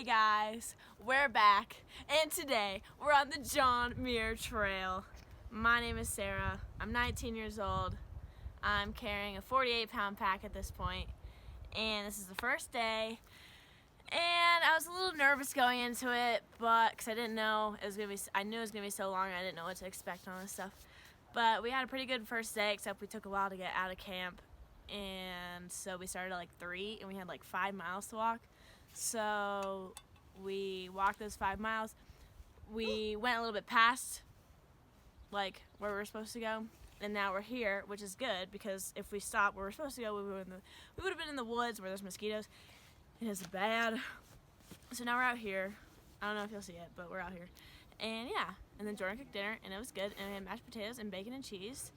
Hey guys, we're back, and today we're on the Muir Trail. My name is Sarah. I'm 19 years old. I'm carrying a 48-pound pack at this point, and this is the first day. And I was a little nervous going into it, but because I didn't know it was gonna be. I knew it was gonna be so long. I didn't know what to expect on this stuff. But we had a pretty good first day, except we took a while to get out of camp, and so we started at like 3, and we had like 5 miles to walk. So we walked those 5 miles. We went a little bit past like where we were supposed to go, and now we're here, which is good because if we stopped where we're supposed to go, we would have been in the woods where there's mosquitoes. It is bad. So now we're out here. I don't know if you'll see it, but we're out here. And yeah, and then Jordan cooked dinner, and it was good. And we had mashed potatoes and bacon and cheese,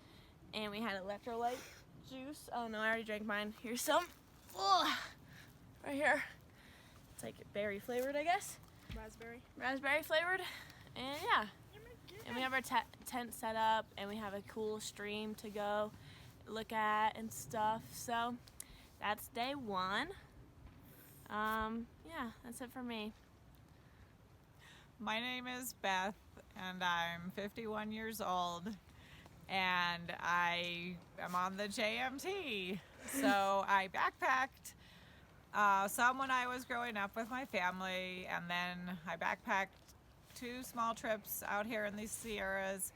and we had electrolyte juice. Oh no, I already drank mine. Here's some. Ugh. Right here. It's like berry flavored, I guess. Raspberry flavored. And yeah. And we have our tent set up, and we have a cool stream to go look at and stuff. So that's day 1. Yeah, that's it for me. My name is Beth, and I'm 51 years old, and I am on the JMT. So I backpacked some when I was growing up with my family, and then I backpacked 2 small trips out here in these Sierras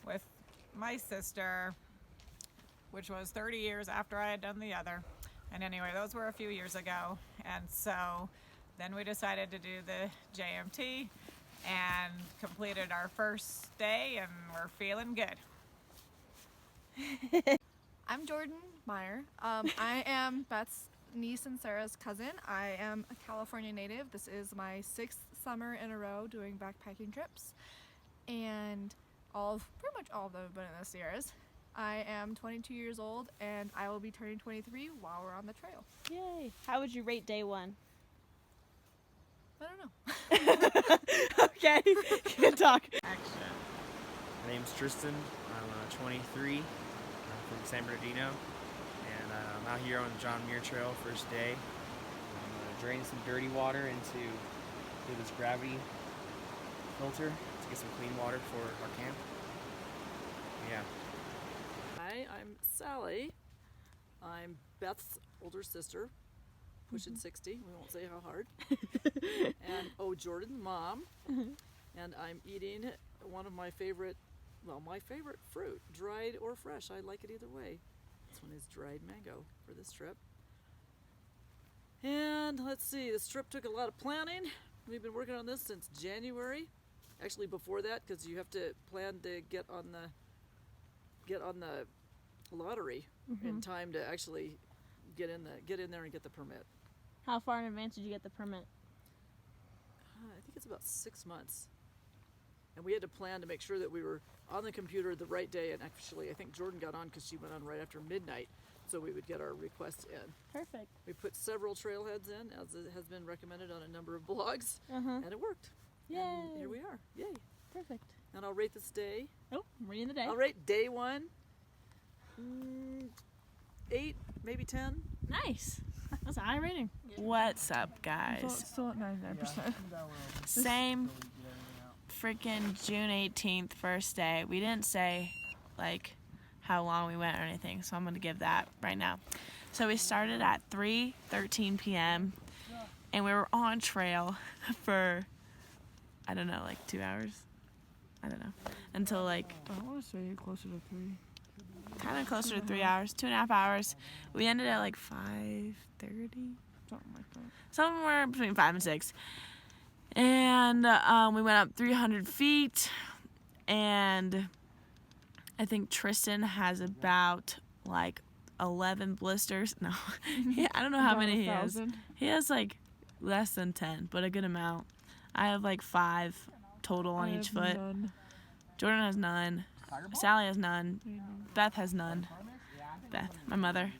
with my sister, which was 30 years after I had done the other. And anyway, those were a few years ago. And so then we decided to do the JMT and completed our first day, and we're feeling good. I'm Jordan Muir. I am Beth's niece and Sarah's cousin. I am a California native. This is my 6th summer in a row doing backpacking trips, and pretty much all of them have been in the Sierras. I am 22 years old, and I will be turning 23 while we're on the trail. Yay. How would you rate day 1? I don't know. Okay, good talk. Action. My name's Tristan. I'm 23. I'm from San Bernardino, and I'm out here on the Muir Trail first day. I'm draining some dirty water into this gravity filter to get some clean water for our camp. Yeah. Hi, I'm Sally. I'm Beth's older sister, pushing 60. We won't say how hard. And Jordan, mom. And I'm eating one of my favorite fruit, dried or fresh. I like it either way. This one is dried mango for this trip. And let's see, this trip took a lot of planning. We've been working on this since January. Actually before that, because you have to plan to get on the lottery in time to actually get in there and get the permit. How far in advance did you get the permit? I think it's about 6 months. And we had to plan to make sure that we were on the computer the right day, and actually I think Jordan got on because she went on right after midnight, so we would get our requests in. Perfect. We put several trailheads in, as it has been recommended on a number of blogs, and it worked. Yay. And here we are. Yay. Perfect. And I'll rate this day. Oh, I'm reading the day. I'll rate day 1 8, maybe 10. Nice. That's a high rating. What's up, guys? Still at 99%. Same freaking June 18th first day. We didn't say like how long we went or anything, so I'm gonna give that right now. So we started at 3:13 p.m. and we were on trail for I don't know, like 2 hours. I don't know, until like I want to say closer to 3. kind of closer to 3 hours, 2.5 hours. We ended at like 5:30, Something like that. somewhere between 5 and 6. And we went up 300 feet, and I think Tristan has about like 11 blisters. No, I don't know how many he has. He has like less than 10, but a good amount. I have like 5 total on each foot. None. Jordan has none. Sally has none. Beth has none. Beth, my mother.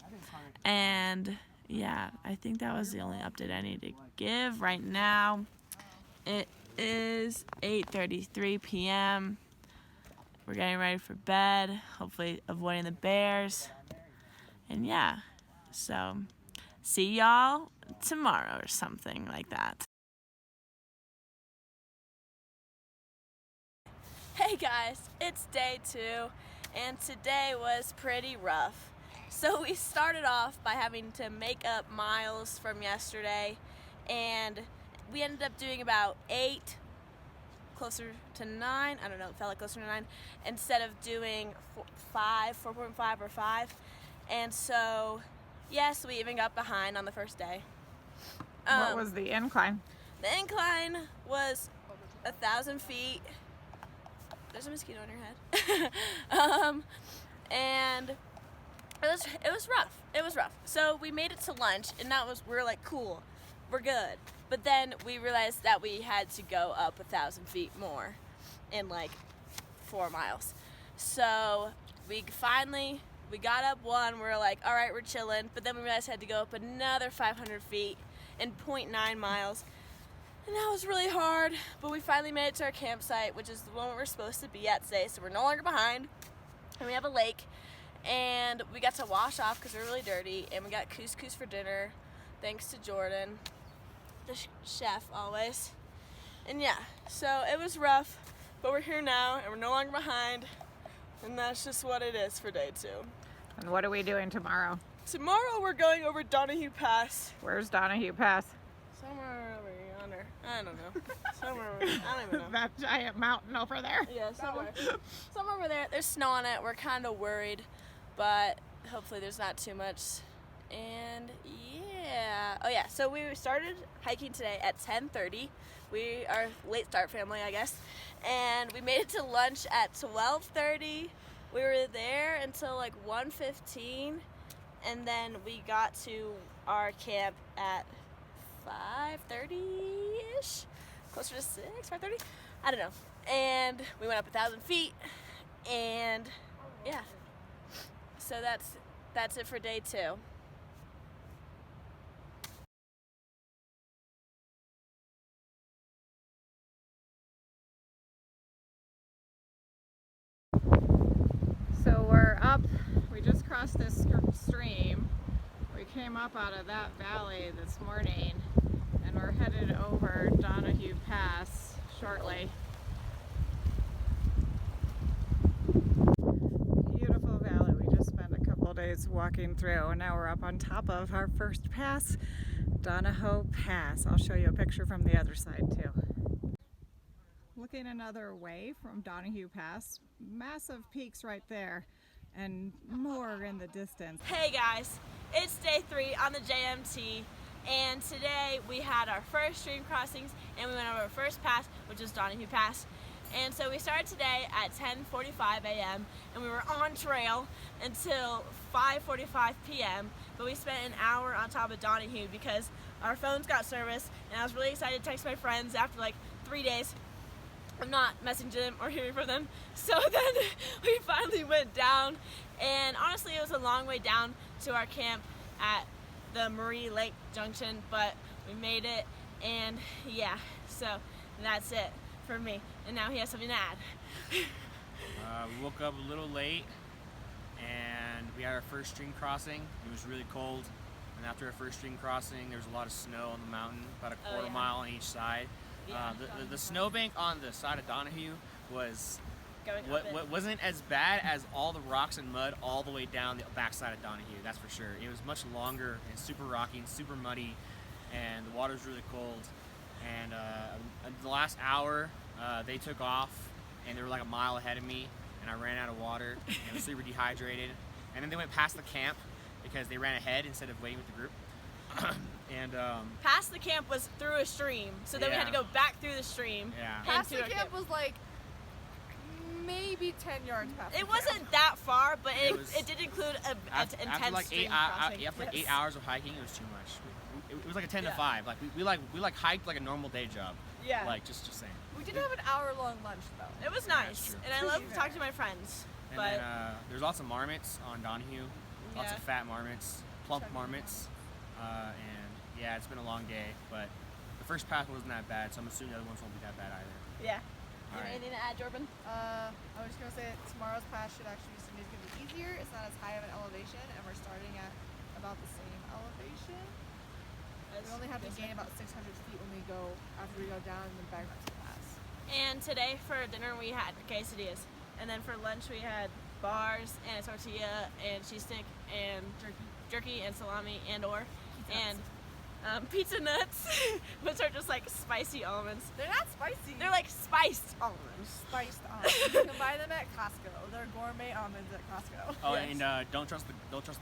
And yeah, I think that was the only update I need to give right now. It is 8:33 p.m. We're getting ready for bed, hopefully avoiding the bears. And yeah, so see y'all tomorrow or something like that. Hey guys, it's day 2, and today was pretty rough. So we started off by having to make up miles from yesterday, and we ended up doing about 8, closer to 9, I don't know, it felt like closer to 9, instead of doing 4.5 or 5. And so, yes, we even got behind on the first day. What was the incline? The incline was 1,000 feet. There's a mosquito on your head. And it was rough. It was rough. So we made it to lunch, and we were like, cool, we're good. But then we realized that we had to go up 1,000 feet more in like 4 miles. So we got up one. We were like, all right, we're chilling. But then we realized we had to go up another 500 feet in 0.9 miles. And that was really hard, but we finally made it to our campsite, which is the one we're supposed to be at today, so we're no longer behind. And we have a lake, and we got to wash off because we're really dirty, and we got couscous for dinner, thanks to Jordan, the chef always. And yeah, so it was rough, but we're here now, and we're no longer behind, and that's just what it is for day 2. And what are we doing tomorrow? Tomorrow we're going over Donahue Pass. Where's Donahue Pass? Somewhere over yonder. I don't know. Somewhere over, I don't even know. That giant mountain over there. Yeah, somewhere over there. There's snow on it. We're kind of worried, but hopefully there's not too much. And yeah. Oh yeah, so we started hiking today at 10:30. We are a late start family, I guess. And we made it to lunch at 12:30. We were there until like 1:15, and then we got to our camp at 5:30-ish, closer to 6, 5:30, I don't know. And we went up 1,000 feet, and yeah. So that's it for day 2. So we're up, we just crossed this stream. We came up out of that valley this morning, and we're headed over Donahue Pass shortly. Beautiful valley. We just spent a couple days walking through, and now we're up on top of our first pass, Donahue Pass. I'll show you a picture from the other side too. Looking another way from Donahue Pass, massive peaks right there, and more in the distance. Hey guys, it's day 3 on the JMT, and today we had our first stream crossings, and we went over our first pass, which is Donahue Pass. And so we started today at 10:45 a.m. and we were on trail until 5:45 p.m. But we spent an hour on top of Donahue because our phones got service, and I was really excited to text my friends after like 3 days. I'm not messaging them or hearing from them. So then we finally went down, and honestly it was a long way down to our camp at the Muir Lake Junction, but we made it, and yeah, so that's it for me. And now he has something to add. We woke up a little late, and we had our first stream crossing. It was really cold, and after our first stream crossing there was a lot of snow on the mountain, about a quarter mile on each side. Yeah, The snowbank on the side of Donahue wasn't as bad as all the rocks and mud all the way down the backside of Donahue, that's for sure. It was much longer and super rocky and super muddy, and the water was really cold. And the last hour they took off, and they were like a mile ahead of me, and I ran out of water and I was super dehydrated. And then they went past the camp because they ran ahead instead of waiting with the group. And past the camp was through a stream, so then we had to go back through the stream. Yeah. Past into the our camp was like maybe 10 yards past. It wasn't that far, but It was- it did include an after intense like stream 8 crossing. after like Yes. 8 hours of hiking, it was too much. It was like a 10 to Yeah. 5. Like we hiked like a normal day job. Yeah. Like just saying. We did have an hour-long lunch though. It was Yeah, nice, that's true. and I love talking to my friends. And But then there's lots of marmots on Donahue. Lots Yeah. of fat marmots, plump Chunky marmots. And yeah, it's been a long day, but the first pass wasn't that bad, so I'm assuming the other ones won't be that bad either. yeah. All right. Anything to add, Jordan? I was just gonna say that tomorrow's pass should actually be significantly easier. It's not as high of an elevation, and we're starting at about the same elevation. We only have to gain about 600 feet when we go after we go down and then back up to the pass. And today for dinner we had quesadillas. And then for lunch we had bars and a tortilla and cheese stick and jerky and salami and pizza nuts, which are just like spicy almonds. They're not spicy. They're like spiced almonds. spiced almonds. You can buy them at Costco. They're gourmet almonds at Costco. Oh, Yes. and don't trust the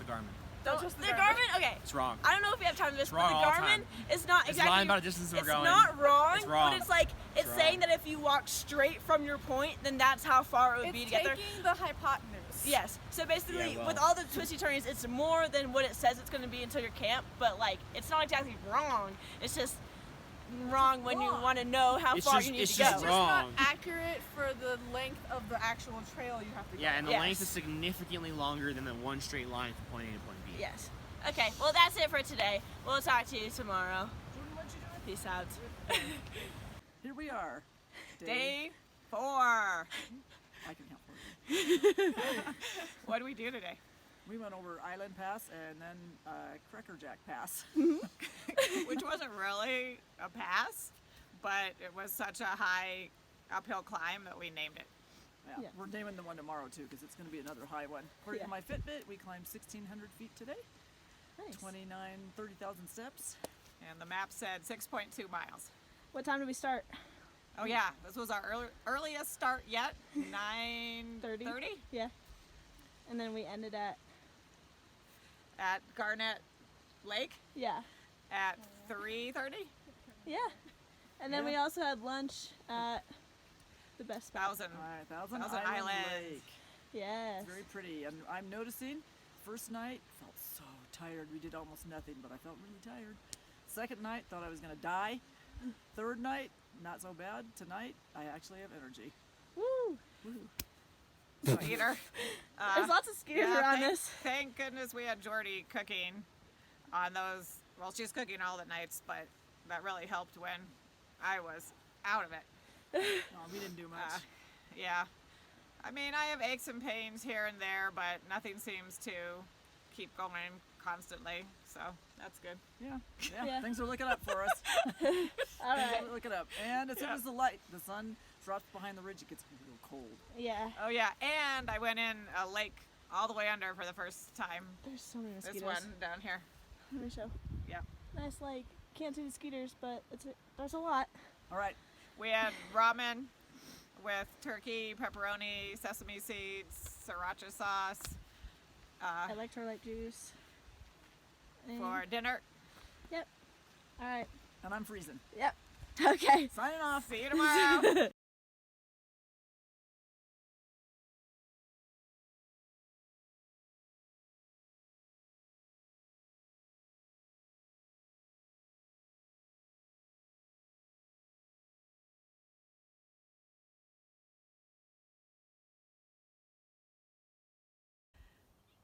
Garmin. Don't trust the the Garmin. Garmin. Okay, It's wrong. I don't know if we have time for this, It's but wrong the all the Garmin time. is not It's exactly. lying about the distance we're it's going. not wrong, It's wrong. but it's like it's It's saying wrong. that if you walk straight from your point, then that's how far it would be It's to get there. taking the hypotenuse. Yes. So basically, Yeah, well. with all the twisty turns, it's more than what it says it's going to be until your camp. But like, it's not exactly wrong. It's just wrong when you wrong. want to know how It's far just- you need it's to just go. It's just not wrong. accurate for the length of the actual trail you have to go. Yeah, and the Yes. length is significantly longer than the one straight line from point A to point B. Yes. Okay. Well, that's it for today. We'll talk to you tomorrow. Jordan, what'd you do? Peace out. Here we are. Day 4. I can help for you. What do we do today? We went over Island Pass and then Crackerjack Pass. Which wasn't really a pass, but it was such a high uphill climb that we named it. Yeah, we're naming the one tomorrow too because it's going to be another high one. According to my Fitbit, we climbed 1,600 feet today, Nice. 30,000 steps. And the map said 6.2 miles. What time did we start? Oh yeah, this was our earliest start yet, 9:30 Yeah. And then we ended at at Garnet Lake yeah. at 3:30. Yeah. And then Yeah. we also had lunch at the best spot. Thousand. All right, Thousand Thousand Island Islands. Lake. Yes. It's very pretty, and I'm noticing. First night felt so tired. We did almost nothing, but I felt really tired. Second night thought I was gonna die. Third night not so bad. Tonight I actually have energy. Woo. Peter. There's lots of skiers around thank, this. Thank goodness we had Jordy cooking on those. Well, she's cooking all the nights, but that really helped when I was out of it. No, we didn't do much. Yeah. I mean, I have aches and pains here and there, but nothing seems to keep going constantly, so that's good. Yeah, Yeah. things are looking up for us. All right. Things are looking up, and as soon as the sun drops behind the ridge, it gets a little cold. Yeah. Oh yeah, and I went in a lake all the way under for the first time. There's so many This mosquitoes. one down here. Let me show. Yeah. Nice lake. Can't see the skeeters, but there's a lot. All right, We had ramen with turkey, pepperoni, sesame seeds, sriracha sauce Electrolyte juice. And- for dinner. All right. and I'm freezing. Yep. Okay. Signing off. See you tomorrow.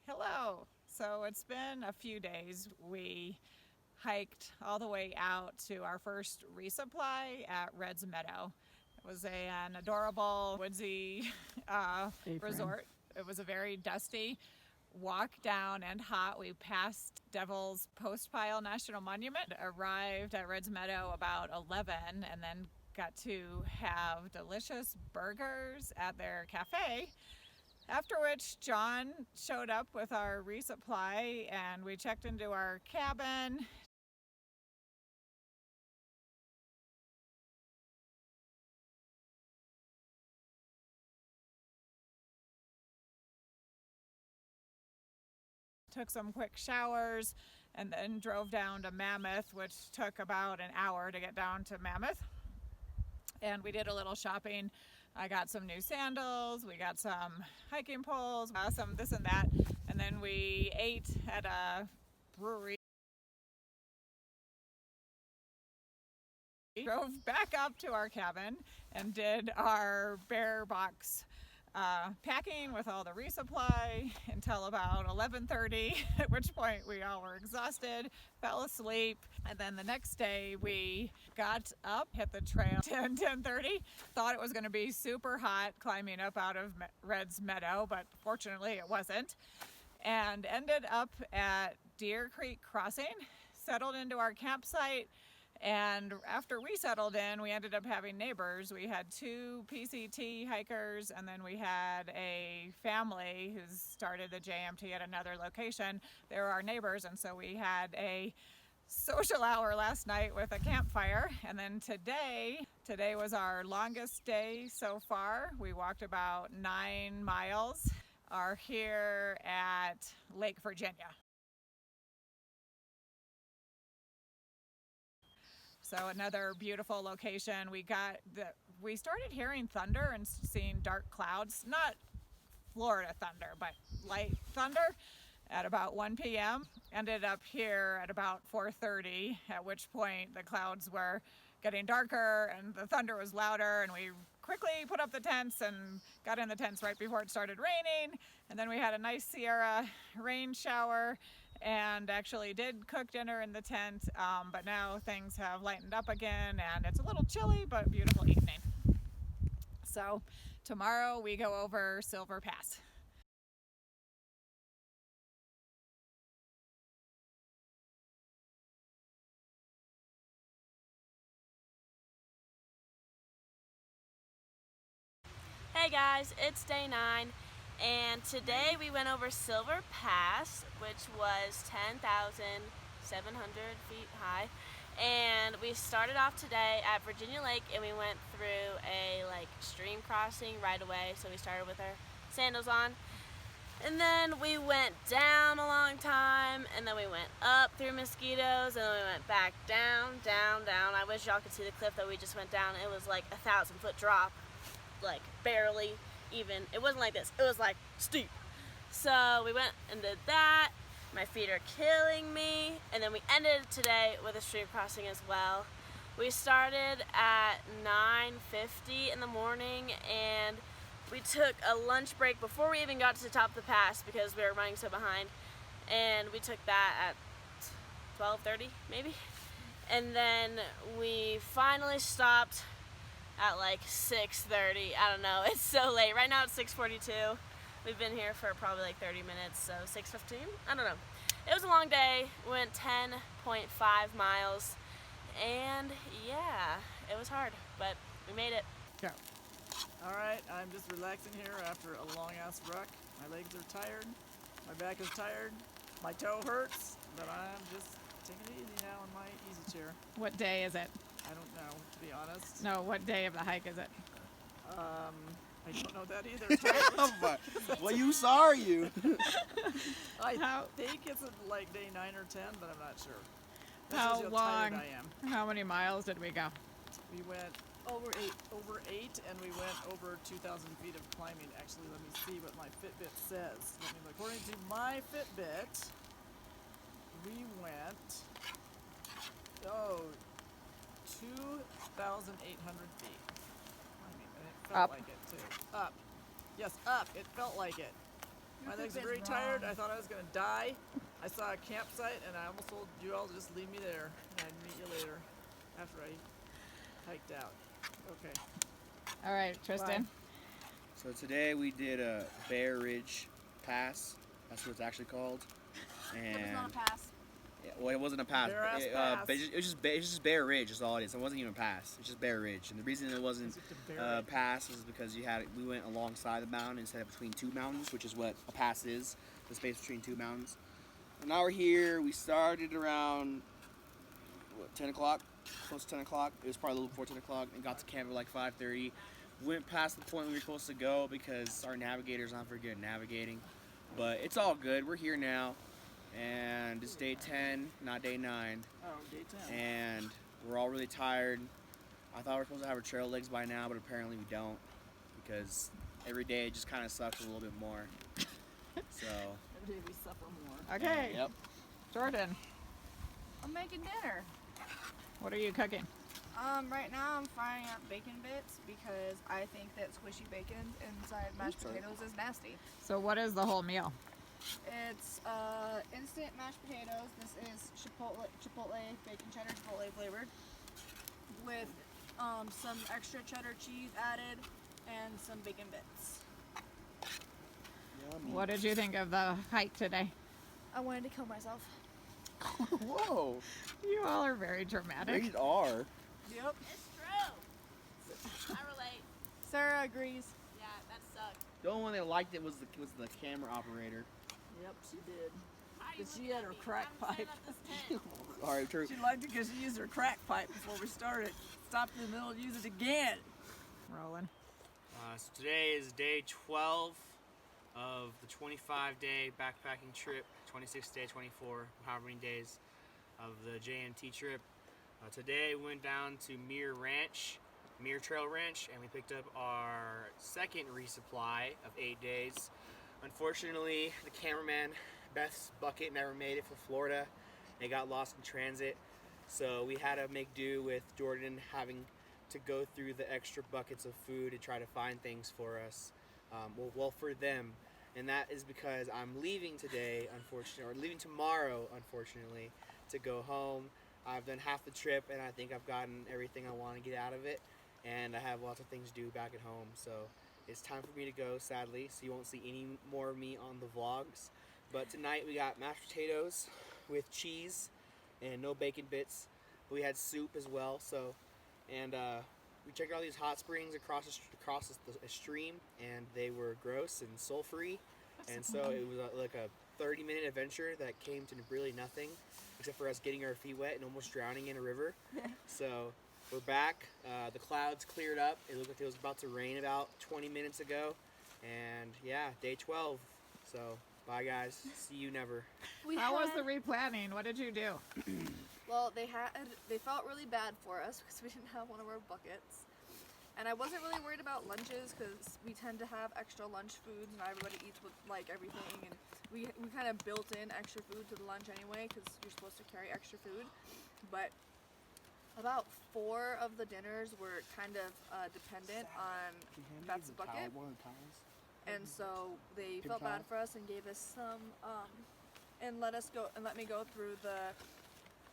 Hello. So it's been a few days. We hiked all the way out to our first resupply at Red's Meadow. It was an adorable woodsy resort. It was a very dusty walk down and hot. We passed Devil's Postpile National Monument, arrived at Red's Meadow about 11, and then got to have delicious burgers at their cafe. After which John showed up with our resupply and we checked into our cabin. Took some quick showers and then drove down to Mammoth, which took about an hour to get down to Mammoth. And we did a little shopping. I got some new sandals, we got some hiking poles, some this and that, and then we ate at a brewery. Drove back up to our cabin and did our bear box packing with all the resupply until about 11:30, at which point we all were exhausted, fell asleep, and then the next day we got up, hit the trail 10:30, thought it was going to be super hot climbing up out of Red's Meadow, but fortunately it wasn't, and ended up at Deer Creek Crossing, settled into our campsite, And after we settled in, we ended up having neighbors. We had 2 PCT hikers, and then we had a family who started the JMT at another location. They were our neighbors, and so we had a social hour last night with a campfire. And then today was our longest day so far. We walked about 9 miles. Are here at Lake Virginia. So another beautiful location. We started hearing thunder and seeing dark clouds, not Florida thunder, but light thunder at about 1 p.m. Ended up here at about 4:30, at which point the clouds were getting darker and the thunder was louder, and we quickly put up the tents and got in the tents right before it started raining. And then we had a nice Sierra rain shower and actually did cook dinner in the tent, but now things have lightened up again and it's a little chilly, but beautiful evening. So tomorrow we go over Silver Pass. Hey guys, it's day 9, and today we went over Silver Pass, which was 10,700 feet high, and we started off today at Virginia Lake, and we went through a stream crossing right away, so we started with our sandals on, and then we went down a long time, and then we went up through mosquitoes, and then we went back down, down, down. I wish y'all could see the cliff that we just went down. It was like a 1,000-foot drop. Barely even. It wasn't like this. It was like steep. So we went and did that. My feet are killing me. And then we ended today with a stream crossing as well. We started at 9:50 in the morning, and we took a lunch break before we even got to the top of the pass because we were running so behind. And we took that at 12:30 maybe. And then we finally stopped at 6:30. I don't know, it's so late. Right now it's 6:42. We've been here for probably 30 minutes, so 6:15? I don't know. It was a long day. We went 10.5 miles, and yeah, it was hard, but we made it. Go. Alright, I'm just relaxing here after a long ass ruck. My legs are tired, my back is tired, my toe hurts, but I'm just taking it easy now in my easy chair. What day is it? I don't know, to be honest. No, what day of the hike is it? I don't know that either. Well, you are you? I think it's day 9 or 10, but I'm not sure. That How shows long? tired I am. How many miles did we go? We went over eight, and we went over 2,000 feet of climbing. Actually, let me see what my Fitbit says. According to my Fitbit, we went 2,800 feet. And it felt Up. like it too. Up. Yes, up. It felt like it. My legs are very tired. I thought I was going to die. I saw a campsite, and I almost told you all to just leave me there, and I'd meet you later after I hiked out. Okay. All right, Tristan. Bye. So today we did a Bear Ridge Pass. That's what it's actually called. And It was not a pass. yeah, well, it wasn't a pass. Bear-ass But pass. it was just Bear Ridge. Is all it is. It wasn't even a pass. It's just Bear Ridge. And the reason it wasn't Is it the Bear Ridge? pass is because we went alongside the mountain instead of between 2 mountains, which is what a pass is, the space between 2 mountains. And now we're here. We started around 10 o'clock, close to 10 o'clock. It was probably a little before 10 o'clock, and got to camp at 5:30. Went past the point we were supposed to go because our navigator's not very good at navigating. But it's all good. We're here now, and it's day 10, not day 9. Oh, day 10. And we're all really tired. I thought we were supposed to have our trail legs by now, but apparently we don't, because every day it just kind of sucks a little bit more. So. Every day we suffer more. Okay. Yep. Jordan, I'm making dinner. what are you cooking? Right now I'm frying up bacon bits because I think that squishy bacon inside mashed potatoes is nasty. So what is the whole meal? It's instant mashed potatoes. This is chipotle bacon cheddar chipotle flavored with some extra cheddar cheese added and some bacon bits. Yummy. What did you think of the hike today? I wanted to kill myself. Whoa. You You all are very dramatic. Rated R. Yep. It's true. I relate. Sarah agrees. Yeah, that sucked. The only one that liked it was the camera operator. Yep, she did. Why are you But she looking had at her me? crack I'm setting pipe. up this tent. All right, true. She liked it because she used her crack pipe before we started. Stopped in the middle and used it again. Rolling. So today is day 12 of the 25-day backpacking trip, 26 day, 24, however many days of the JMT trip. Today we went down to Muir Trail Ranch, and we picked up our second resupply of 8 days. Unfortunately, the cameraman, Beth's bucket, never made it for Florida. It got lost in transit, so we had to make do with Jordan having to go through the extra buckets of food to try to find things for us, well for them. And that is because I'm leaving today, unfortunately, or leaving tomorrow, unfortunately, to go home. I've done half the trip, and I think I've gotten everything I want to get out of it, and I have lots of things to do back at home, so it's time for me to go, sadly, so you won't see any more of me on the vlogs. But tonight we got mashed potatoes with cheese and no bacon bits. We had soup as well, so, and we checked out these hot springs across the stream, and they were gross and sulfury, and so it was like a 30-minute adventure that came to really nothing, except for us getting our feet wet and almost drowning in a river. So we're back. The clouds cleared up. It looked like it was about to rain about 20 minutes ago, and yeah, day 12. So bye guys. See you never. How was the replanning? What did you do? Well, they felt really bad for us because we didn't have one of our buckets. And I wasn't really worried about lunches because we tend to have extra lunch foods, and everybody eats with like everything, and we kind of built in extra food to the lunch anyway because you're supposed to carry extra food. But about 4 of the dinners were kind of dependent on Beth's bucket, and so they felt bad for us and gave us some and let me go through the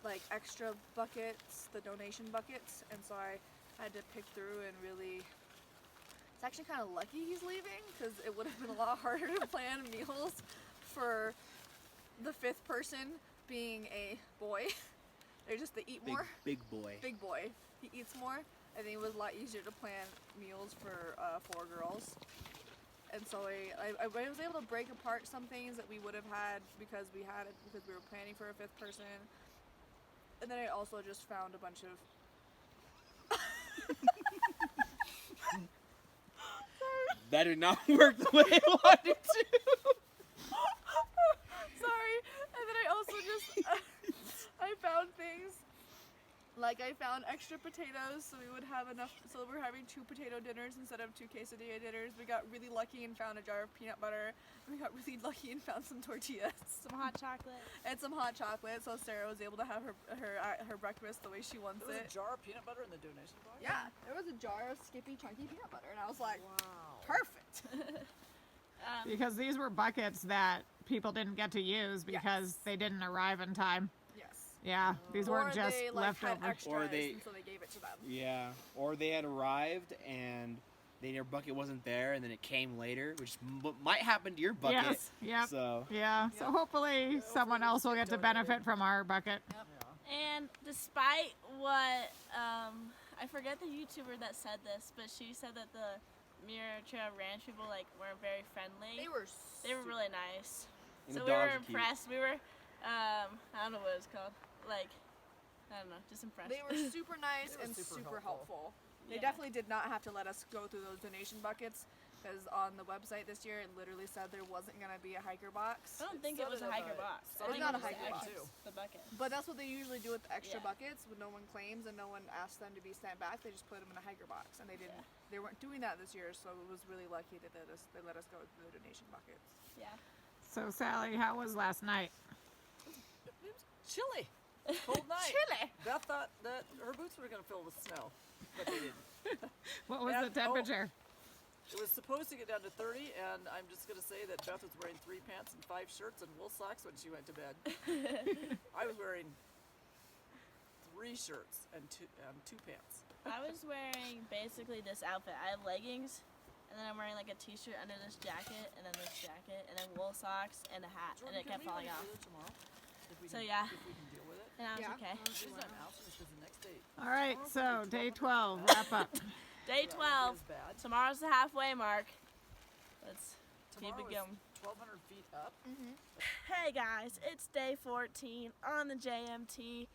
like extra buckets, the donation buckets, and so I had to pick through and really. It's actually kind of lucky he's leaving because it would have been a lot harder to plan meals for the 5th person being a boy. They're just they eat more. Big boy. Big boy. He eats more. I think it was a lot easier to plan meals for 4 girls. And so I was able to break apart some things that we would have had because we were planning for a 5th person. And then I also just found a bunch of That did not work the way I wanted to. sorry. And then I also just I found things like I found extra potatoes, so we would have enough. So we're having 2 potato dinners instead of 2 quesadilla dinners. We got really lucky and found a jar of peanut butter. We got really lucky and found some tortillas. Some hot chocolate. And some hot chocolate, so Sarah was able to have her breakfast the way she wants There was it. a jar of peanut butter in the donation box? Yeah, there was a jar of Skippy chunky peanut butter, and I was like, Wow. perfect. Because these were buckets that people didn't get to use because they didn't arrive in time. Yes. Yeah, these Or weren't just they like had leftovers. extras, Or they- and so they gave it to them. Yeah, or they had arrived and their bucket wasn't there, and then it came later, which might happen to your bucket. Yes, yep. So Yeah, so hopefully someone else will get to benefit from our bucket. And despite what, I forget the YouTuber that said this, but she said that the Muir Trail Ranch people like weren't very friendly. They were really nice. And So the we were dogs are cute. impressed. We were, I don't know what it's called. Like, I don't know, just impressed. They were super nice They were and super super helpful. helpful. They Yeah. definitely did not have to let us go through those donation buckets because on the website this year it literally said there wasn't going to be a hiker box. I don't think it Said was it a in hiker the- box. said I it think not a was hiker box. The bucket. But that's what they usually do with the extra Yeah. buckets when no one claims and no one asks them to be sent back. They just put them in a hiker box, and they didn't. Yeah. They weren't doing that this year, so it was really lucky that they let us go through the donation buckets. Yeah. So Sally, how was last night? It was chilly. Cold night. Chilly. Beth thought that her boots were going to fill with snow, but they didn't. What was Yeah, the temperature? It was supposed to get down to 30, and I'm just going to say that Beth was wearing 3 pants and 5 shirts and wool socks when she went to bed. I was wearing 3 shirts and 2 pants. I was wearing basically this outfit. I have leggings, and then I'm wearing like a t-shirt under this jacket, and then this jacket, and then wool socks and a hat, Jordan, and it can kept we falling leave off. it tomorrow? If we So can, yeah. if we can deal with it. And I was Yeah. okay. She's not announcing because the next day. All right, so day 12, wrap up. Day 12. Is bad. Tomorrow's the halfway mark. Let's keep Tomorrow it is going. 1,200 feet up. Hey guys, it's day 14 on the JMT,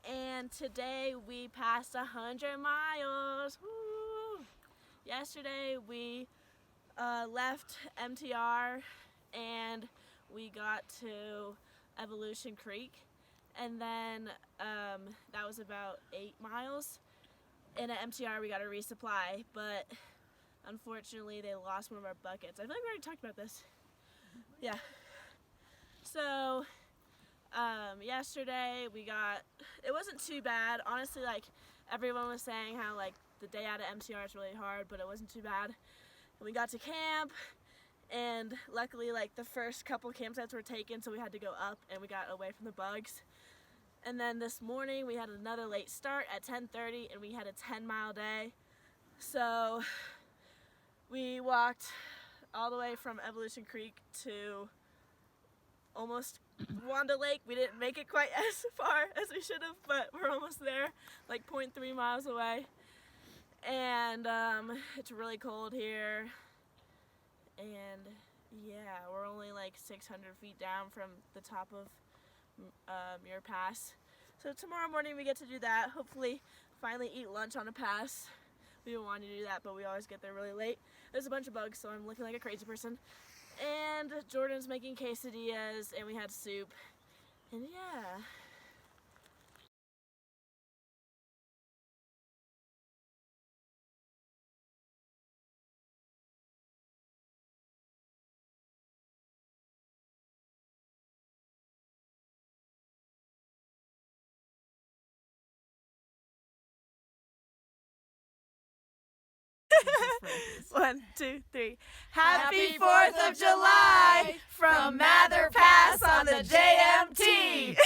and today we passed 100 miles. Woo! Yesterday we left MTR and we got to Evolution Creek, and then that was about 8 miles. And at MTR we got a resupply, but unfortunately they lost one of our buckets. I feel like we already talked about this. Yeah. So, yesterday it wasn't too bad. Honestly, like, everyone was saying how, like, the day out of MTR is really hard, but it wasn't too bad. And we got to camp, and luckily, like, the first couple campsites were taken, so we had to go up, and we got away from the bugs. And then this morning, we had another late start at 10:30, and we had a 10-mile day. So, we walked all the way from Evolution Creek to almost Wanda Lake. We didn't make it quite as far as we should have, but we're almost there, like 0.3 miles away. And it's really cold here. And yeah, we're only like 600 feet down from the top of Muir Pass. So tomorrow morning we get to do that. Hopefully finally eat lunch on a pass. We don't want to do that, but we always get there really late. There's a bunch of bugs, so I'm looking like a crazy person. And Jordan's making quesadillas, and we had soup. And yeah. One, two, three. Happy 4th of July from Mather Pass on the JMT.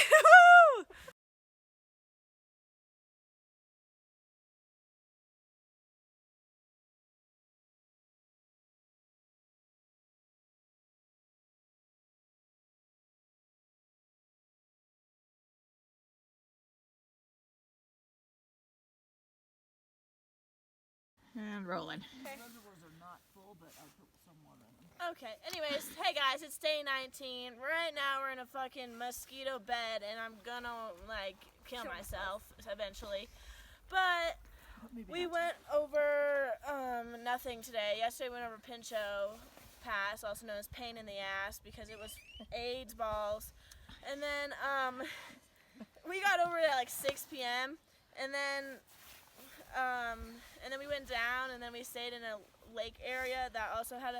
And rolling. Reservoirs are not full, but I put some water in them. Okay, anyways, hey guys, it's day 19. Right now we're in a fucking mosquito bed, and I'm gonna, like, kill myself eventually. But we went over nothing today. Yesterday we went over Pinchot Pass, also known as Pain in the Ass, because it was AIDS balls. And then we got over it at like 6 p.m. And then we went down, and then we stayed in a lake area that also had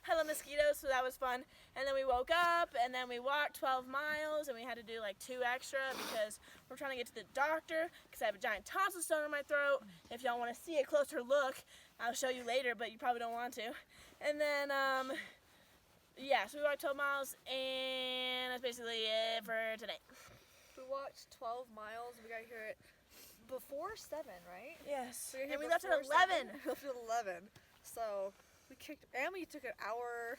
hella mosquitoes, so that was fun. And then we woke up, and then we walked 12 miles, and we had to do like 2 extra because we're trying to get to the doctor because I have a giant tonsil stone in my throat. If y'all want to see a closer look, I'll show you later, but you probably don't want to. And then, yeah, so we walked 12 miles, and that's basically it for today. We walked 12 miles. We got here at before 7, right? Yes, We got here and we left at before 11. 7. We left at 11. So we took an hour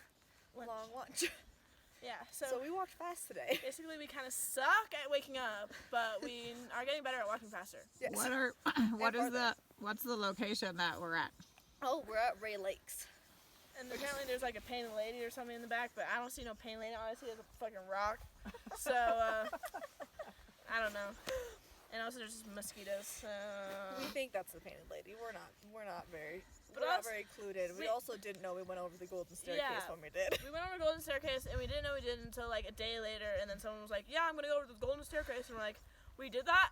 long lunch. Yeah, So we walked fast today. basically we kind of suck at waking up, but we are getting better at walking faster. Yes. What's the location that we're at? Oh, we're at Ray Lakes. And apparently there's like a painted lady or something in the back, but I don't see no painted lady. All I see is a fucking rock. So, I don't know. And also there's just mosquitoes. We think that's the painted lady. We're not very But we're not also- very clued in. We we- also didn't know we went over the golden staircase Yeah. when we did. We went over the golden staircase, and we didn't know we did until like a day later, and then someone was like, yeah, I'm gonna go over the golden staircase, and we're like, we did that?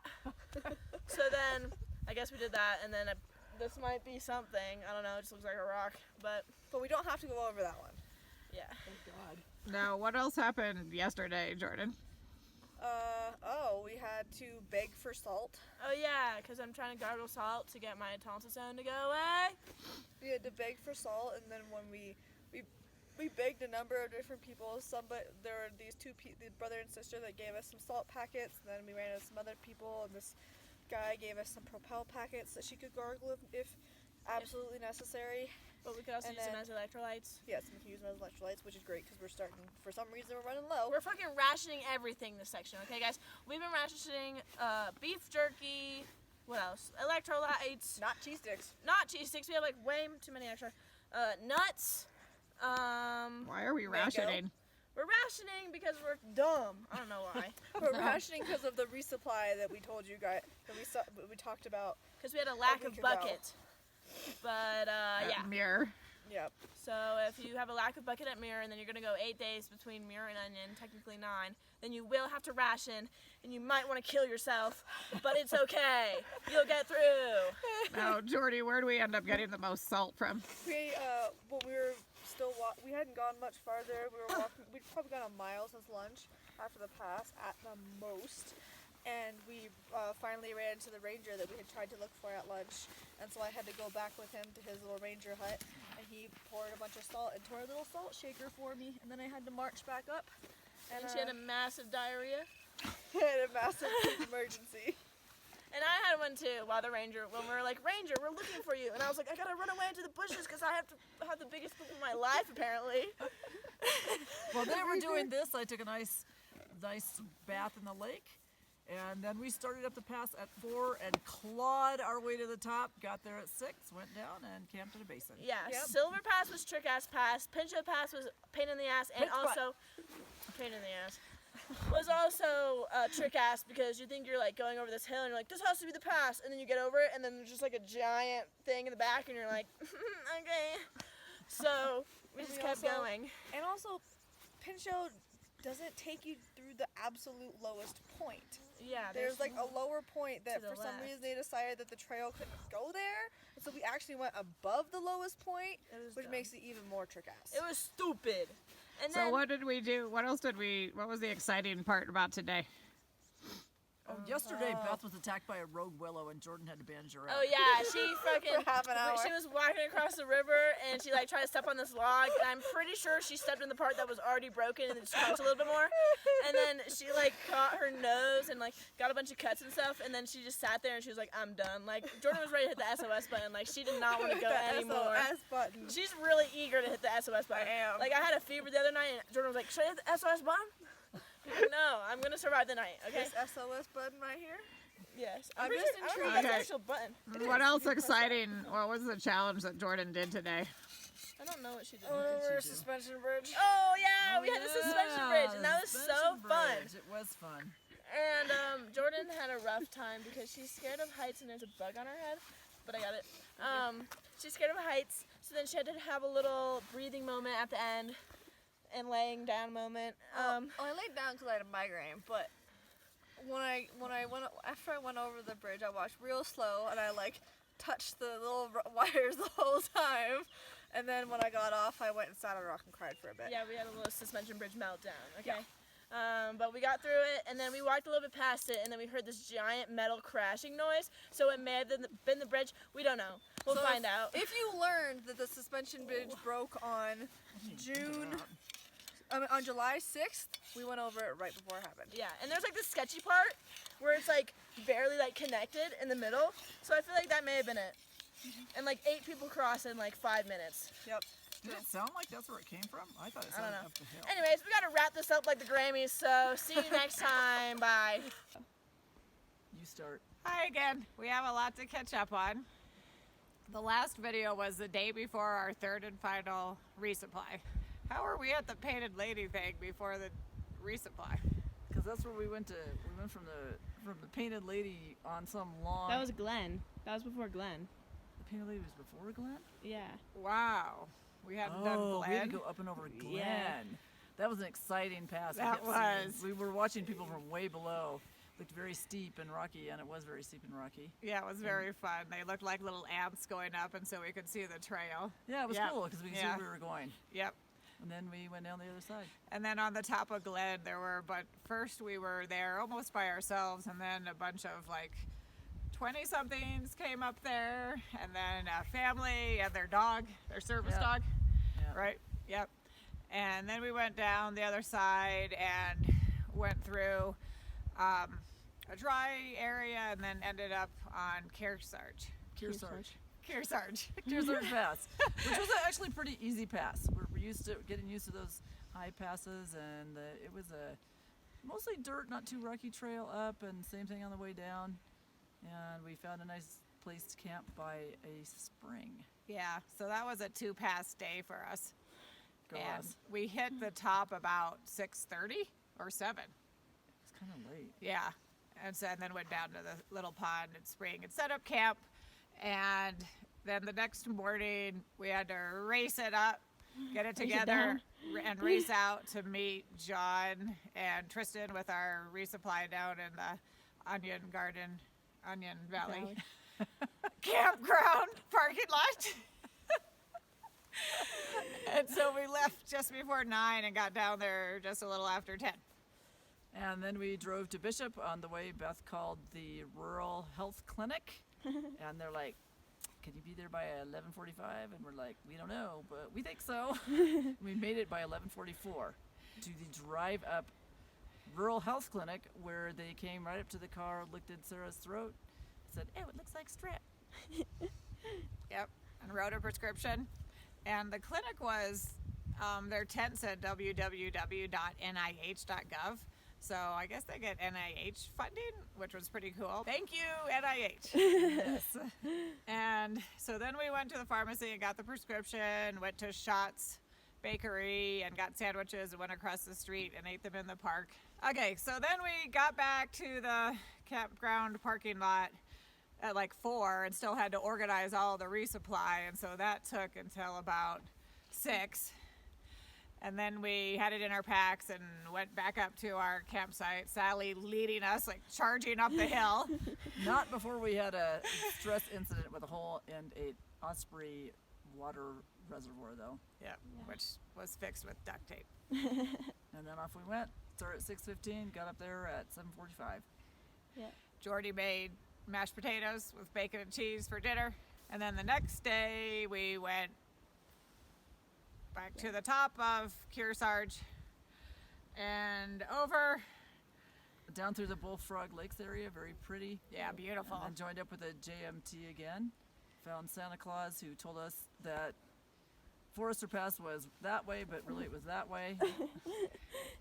So then, I guess we did that, and then this might be something. I don't know, it just looks like a rock, but But we don't have to go over that one. yeah. Now, what else happened yesterday, Jordan? We had to beg for salt. Oh yeah, because I'm trying to gargle salt to get my tonsil stone to go away. We had to beg for salt, and then when we begged a number of different people. There were these the brother and sister that gave us some salt packets, and then we ran into some other people, and this guy gave us some Propel packets that she could gargle if absolutely necessary. But we could also And use them then- as electrolytes. Yes, we can use them as electrolytes, which is great because we're starting, for some reason, we're running low. We're fucking rationing everything this section, okay, guys? We've been rationing beef jerky. What else? Electrolytes. Not cheese sticks. Not cheese sticks. We have like way too many extra. Nuts. Why are we Mango. rationing? We're rationing because we're dumb. I don't know why. We're rationing because of the resupply that we told you guys, that we talked about. Because we had a lack of week ago. bucket. But yeah. Muir. Yep. So if you have a lack of bucket at Muir and then you're gonna go 8 days between Muir and Onion, technically 9, then you will have to ration and you might want to kill yourself, but it's okay. You'll get through. Now, Jordy, where do we end up getting the most salt from? We when we were still we hadn't gone much farther. We were walking. We'd probably gone a mile since lunch after the pass at the most, and we finally ran into the ranger that we had tried to look for at lunch. And so I had to go back with him to his little ranger hut, and he poured a bunch of salt into our little salt shaker for me. And then I had to march back up, And she had a massive diarrhea. had a massive emergency. And I had one too when we were like, Ranger, we're looking for you. And I was like, I gotta run away into the bushes because I have to have the biggest poop of my life, apparently. Well, they were doing this. I took a nice bath in the lake. And then we started up the pass at 4 and clawed our way to the top. Got there at 6, went down, and camped in a basin. Yeah, Yep. Silver Pass was trick ass pass. Pincho Pass was pain in the ass, and Pinch butt. also pain in the ass was also trick ass because you think you're like going over this hill and you're like, this has to be the pass, and then you get over it, and then there's just like a giant thing in the back, and you're like, okay. So we And just we kept also- going. And also, Pinchot doesn't take you through the absolute lowest point. Yeah, There's like a lower point that the for some left. reason they decided that the trail couldn't go there. And so we actually went above the lowest point, It was which dumb. makes it even more trick ass. It was stupid. And So then what did we do? What else did we? What was the exciting part about today? Oh, yesterday Beth was attacked by a rogue willow, and Jordan had to bandage her up. oh yeah, she fucking For half an hour. She was walking across the river and she like tried to step on this log, and I'm pretty sure she stepped in the part that was already broken and it just cracked a little bit more. And then she like caught her nose and like got a bunch of cuts and stuff, and then she just sat there and she was like, I'm done. Like Jordan was ready to hit the SOS button. Like she did not want to go The anymore. SOS button. She's really eager to hit the SOS button. I am. Like I had a fever the other night and Jordan was like, should I hit the SOS button? I'm like, no, I'm gonna survive the night, okay? This SOS button right here. Yes. I'm pretty just sure- I don't know if intrigued. that's an Okay. actual button. What else exciting? What was the challenge that Jordan did today? I don't know what she did. Over suspension bridge. Oh yeah, we had the suspension bridge, and that was so Suspension fun. bridge. It was fun. And Jordan had a rough time because she's scared of heights and there's a bug on her head, but I got it. She's scared of heights, so then she had to have a little breathing moment at the end and laying down moment. I laid down because I had a migraine, but when I went after I went over the bridge, I watched real slow and I like touched the little wires the whole time. And then when I got off, I went and sat on a rock and cried for a bit. Yeah, we had a little suspension bridge meltdown. Okay. But we got through it, and then we walked a little bit past it, and then we heard this giant metal crashing noise. So it may have been the bridge. We don't know. We'll So find out. If you learned that the suspension bridge broke on on July 6th, we went over it right before it happened. Yeah, and there's like this sketchy part where it's like barely like connected in the middle. So I feel like that may have been it. And like 8 people crossed in like 5 minutes. Yep. Did it sound like that's where it came from? I thought it I don't sounded know. up the hill. Anyways, we gotta wrap this up like the Grammys. So see you next time. Bye. You start. Hi again. We have a lot to catch up on. The last video was the day before our third and final resupply. How were we at the painted lady thing before the resupply? Because that's where we went to. We went from the painted lady on some long. That was Glenn. That was before Glenn. The painted lady was before Glenn. Yeah. Wow. We hadn't done Oh, we had Glen. to go up and over Glen. Yeah. That was an exciting pass. we That kept seeing. was. We were watching people from way below. Looked very steep and rocky, and it was very steep and rocky. Yeah, it was very fun. They looked like little ants going up, and so we could see the trail. Yeah, it was Yep. cool because we could see Yeah. where we were going. Yep. And then we went down the other side. And then on the top of Glen, but first we were there almost by ourselves, and then a bunch of like 20-somethings came up there, and then a family and their dog, their service Yep. dog, Yeah. right? Yep. And then we went down the other side and went through a dry area, and then ended up on Kearsarge. Kearsarge. Kearsarge. Kearsarge Pass, which was actually pretty easy pass. We're used to getting used to those high passes, and it was a mostly dirt, not too rocky trail up, and same thing on the way down. And we found a nice place to camp by a spring. Yeah, so that was a 2-pass day for us. Go And us. we hit the top about 6:30 or 7. It's kind of late. Yeah. And then went down to the little pond and spring and set up camp. And then the next morning we had to race it up, get it Race it together, and race out to meet John and Tristan with our resupply down in the Onion Valley. Campground parking lot. And so we left just before 9 and got down there just a little after 10. And then we drove to Bishop. On the way, Beth called the Rural Health Clinic, and they're like, "Can you be there by 11:45?" And we're like, "We don't know, but we think so." We made it by 11:44 to the drive-up Rural Health Clinic, where they came right up to the car, looked at Sarah's throat, said, "Oh, it looks like strep." Yep, and wrote a prescription. And the clinic was, their tent said www.nih.gov. So I guess they get NIH funding, which was pretty cool. Thank you, NIH. Yes. And so then we went to the pharmacy and got the prescription, went to Schatz Bakery and got sandwiches and went across the street and ate them in the park. Okay, so then we got back to the campground parking lot at like 4 and still had to organize all the resupply, and so that took until about 6. And then we had it in our packs and went back up to our campsite, Sally leading us, like charging up the hill. Not before we had a stress incident with a hole in a Osprey water reservoir, though. Yeah, which was fixed with duct tape. And then off we went. Started at 6:15, got up there at 7:45. Jordy made mashed potatoes with bacon and cheese for dinner. And then the next day we went back to the top of Kearsarge and over. Down through the Bullfrog Lakes area, very pretty. Yeah, beautiful. And then joined up with a JMT again. Found Santa Claus, who told us that Forester Pass was that way, but really it was that way.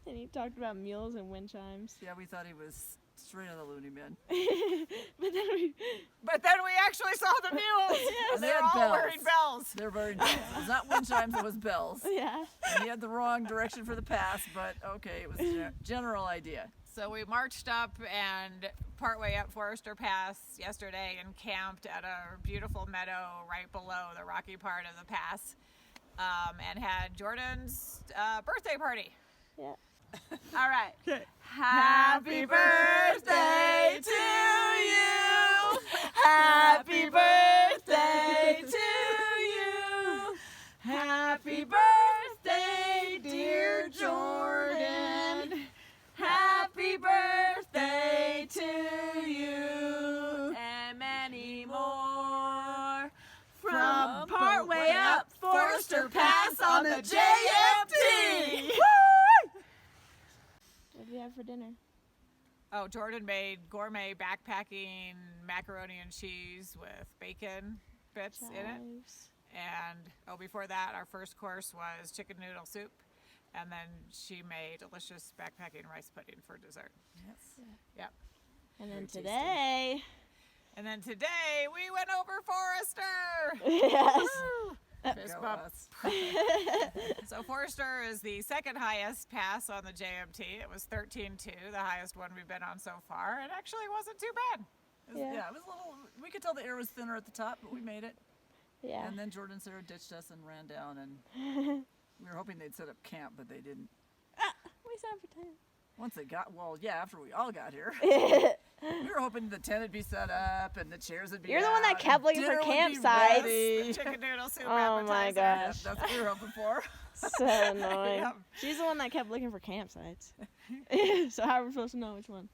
And he talked about mules and wind chimes. Yeah, we thought he was straight out of the loony bin. But then we actually saw the mules. And they They're had all bells. wearing bells. They're wearing bells. It was not wind chimes, it was bells. Yeah. And he had the wrong direction for the pass, but okay, it was a general idea. So we marched up and partway up Forester Pass yesterday and camped at a beautiful meadow right below the rocky part of the pass, and had Jordan's birthday party. Yeah. All right. Happy birthday to you. Happy birthday to you. Happy birthday, dear Jordan. Happy birthday to you. And many more. From partway up Forester Pass on the JMT. What did you have for dinner? Oh, Jordan made gourmet backpacking macaroni and cheese with bacon bits in it. Chives. And before that, our first course was chicken noodle soup. And then she made delicious backpacking rice pudding for dessert. Yes. Yep. And then tasty. today, And then today we went over Forester. yes, Fist Go bump. us. So Forester is the second highest pass on the JMT. It was 13.2, the highest one we've been on so far. It actually wasn't too bad. Yeah. It was a little, we could tell the air was thinner at the top, but we made it. yeah. And then Jordan and Sarah ditched us and ran down, and we were hoping they'd set up camp, but they didn't. We signed for 10. Once they got, well, yeah, after we all got here, we were hoping the tent would be set up and the chairs would be You're the one that out, kept and looking for dinner would be campsites. ready. Chicken noodle soup Oh my appetizer. Yeah, gosh. that's what we were hoping for. So annoying. Yep. She's the one that kept looking for campsites. So how are we supposed to know which one?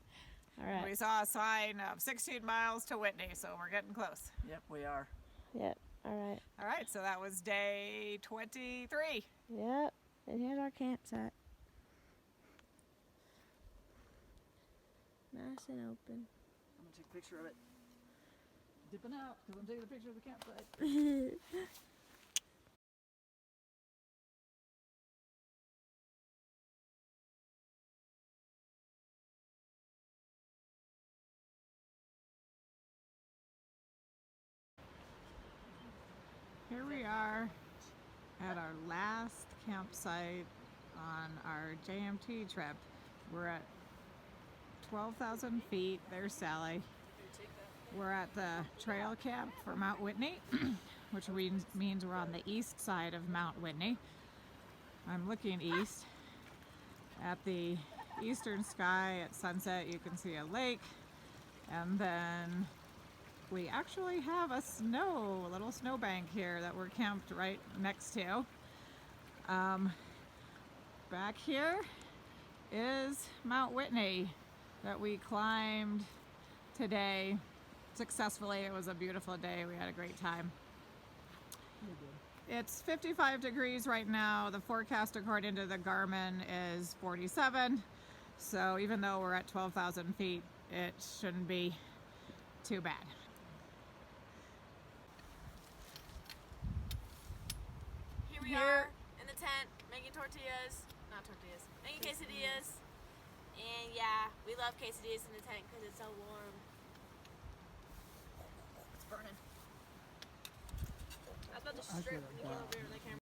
All We right. saw a sign of 16 miles to Whitney, so we're getting close. Yep, we are. Yep. All right. All right, so that was day 23. Yep. And here's our campsite. Nice and open. I'm gonna take a picture of it. dipping out because I'm taking a picture of the campsite. Here we are at our last campsite on our JMT trip. We're at 12,000 feet. There's Sally. We're at the trail camp for Mount Whitney, which means we're on the east side of Mount Whitney. I'm looking east. At the eastern sky at sunset, you can see a lake, and then we actually have a little snowbank here that we're camped right next to. Back here is Mount Whitney that we climbed today successfully. It was a beautiful day. We had a great time. It's 55 degrees right now. The forecast according to the Garmin is 47. So even though we're at 12,000 feet, it shouldn't be too bad. Here we are in the tent making making quesadillas. And yeah, we love quesadillas in the tent because it's so warm. It's burning. I was about to strip when you came over here with the camera.